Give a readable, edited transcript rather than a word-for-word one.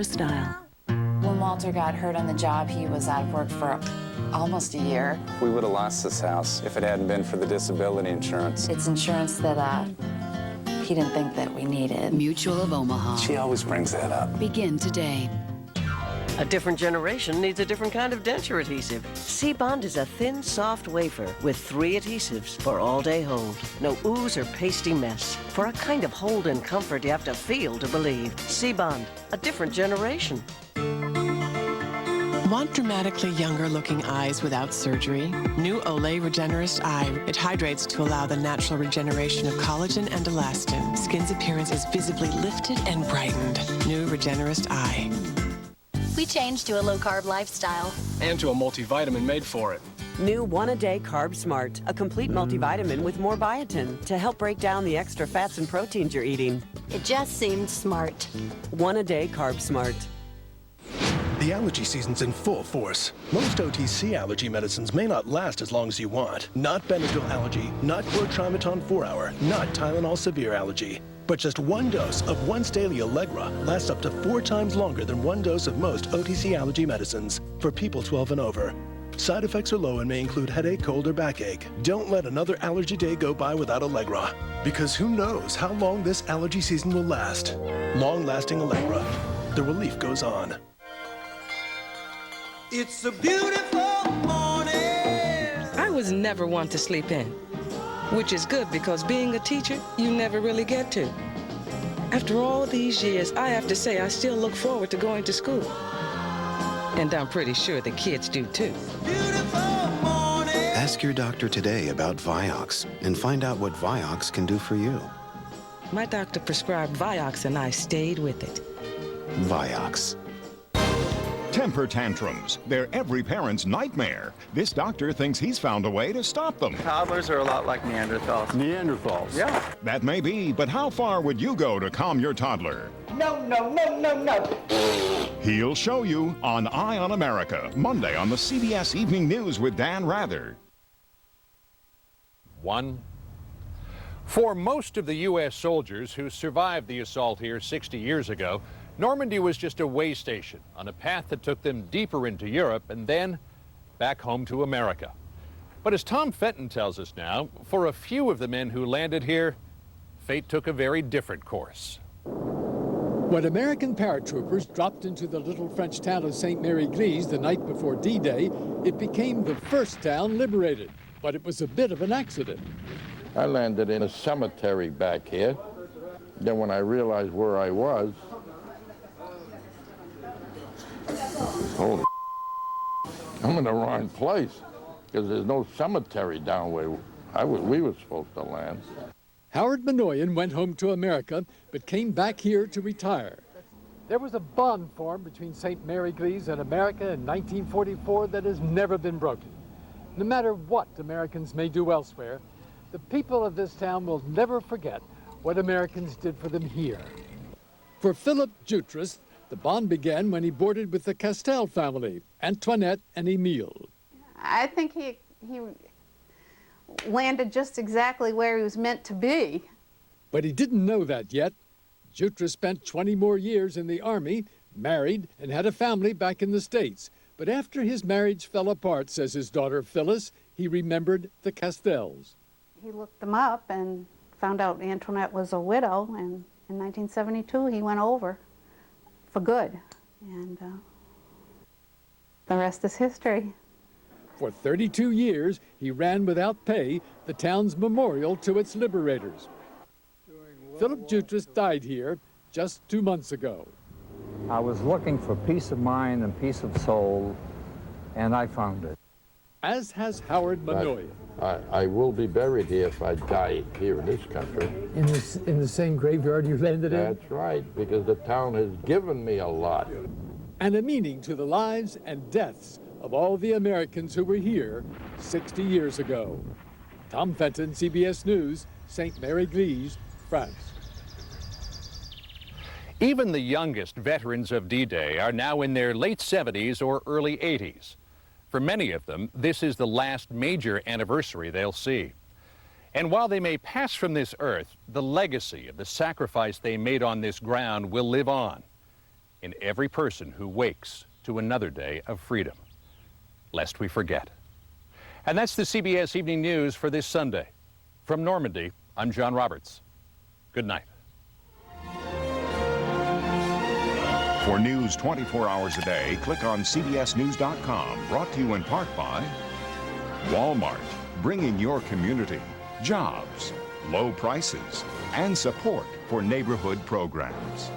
style. When Walter got hurt on the job, he was out of work for almost a year. We would have lost this house if it hadn't been for the disability insurance. It's insurance that he didn't think that we needed. Mutual of Omaha. She always brings that up. Begin today. A different generation needs a different kind of denture adhesive. C-Bond is a thin, soft wafer with 3 adhesives for all-day hold. No ooze or pasty mess. For a kind of hold and comfort you have to feel to believe. C-Bond, a different generation. Want dramatically younger looking eyes without surgery? New Olay Regenerist Eye. It hydrates to allow the natural regeneration of collagen and elastin. Skin's appearance is visibly lifted and brightened. New Regenerist Eye. We changed to a low-carb lifestyle. And to a multivitamin made for it. New 1-A-Day Carb Smart, a complete multivitamin with more biotin to help break down the extra fats and proteins you're eating. It just seemed smart. 1-A-Day Carb Smart. The allergy season's in full force. Most OTC allergy medicines may not last as long as you want. Not Benadryl allergy, not Chlortrimeton 4-hour, not Tylenol severe allergy. But just one dose of once daily Allegra lasts up to 4 times longer than one dose of most OTC allergy medicines for people 12 and over. Side effects are low and may include headache, cold, or backache. Don't let another allergy day go by without Allegra, because who knows how long this allergy season will last. Long-lasting Allegra. The relief goes on. It's a beautiful morning. I was never one to sleep in, which is good because being a teacher, you never really get to. After all these years, I have to say I still look forward to going to school. And I'm pretty sure the kids do too. Ask your doctor today about Vioxx and find out what Vioxx can do for you. My doctor prescribed Vioxx and I stayed with it. Vioxx. Temper tantrums. They're every parent's nightmare. This doctor thinks he's found a way to stop them. Toddlers are a lot like Neanderthals. Neanderthals? Yeah. That may be, but how far would you go to calm your toddler? No, no, no, no, no. He'll show you on Eye on America, Monday on the CBS Evening News with Dan Rather. 1. For most of the U.S. soldiers who survived the assault here 60 years ago, Normandy was just a way station on a path that took them deeper into Europe and then back home to America. But as Tom Fenton tells us now, for a few of the men who landed here, fate took a very different course. When American paratroopers dropped into the little French town of St. Mary-Glees the night before D-Day, it became the first town liberated. But it was a bit of an accident. I landed in a cemetery back here. Then when I realized where I was, holy, I'm in the wrong place, because there's no cemetery down where we were supposed to land. Howard Minoyan went home to America, but came back here to retire. There was a bond formed between St. Mary-Glees and America in 1944 that has never been broken. No matter what Americans may do elsewhere, the people of this town will never forget what Americans did for them here. For Philip Jutras, the bond began when he boarded with the Castell family, Antoinette and Emile. I think he landed just exactly where he was meant to be. But he didn't know that yet. Jutras spent 20 more years in the Army, married, and had a family back in the States. But after his marriage fell apart, says his daughter Phyllis, he remembered the Castells. He looked them up and found out Antoinette was a widow, and in 1972 he went over for good, and the rest is history. For 32 years, he ran without pay the town's memorial to its liberators. Philip Jutras died here just 2 months ago. I was looking for peace of mind and peace of soul, and I found it. As has Howard Minoyan. I will be buried here if I die here in this country. In the same graveyard you landed in? That's right, because the town has given me a lot. And a meaning to the lives and deaths of all the Americans who were here 60 years ago. Tom Fenton, CBS News, St. Mary-Glees, France. Even the youngest veterans of D-Day are now in their late 70s or early 80s. For many of them, this is the last major anniversary they'll see. And while they may pass from this earth, the legacy of the sacrifice they made on this ground will live on in every person who wakes to another day of freedom, lest we forget. And that's the CBS Evening News for this Sunday. From Normandy, I'm John Roberts. Good night. For news 24 hours a day, click on cbsnews.com. Brought to you in part by Walmart, bringing your community jobs, low prices, and support for neighborhood programs.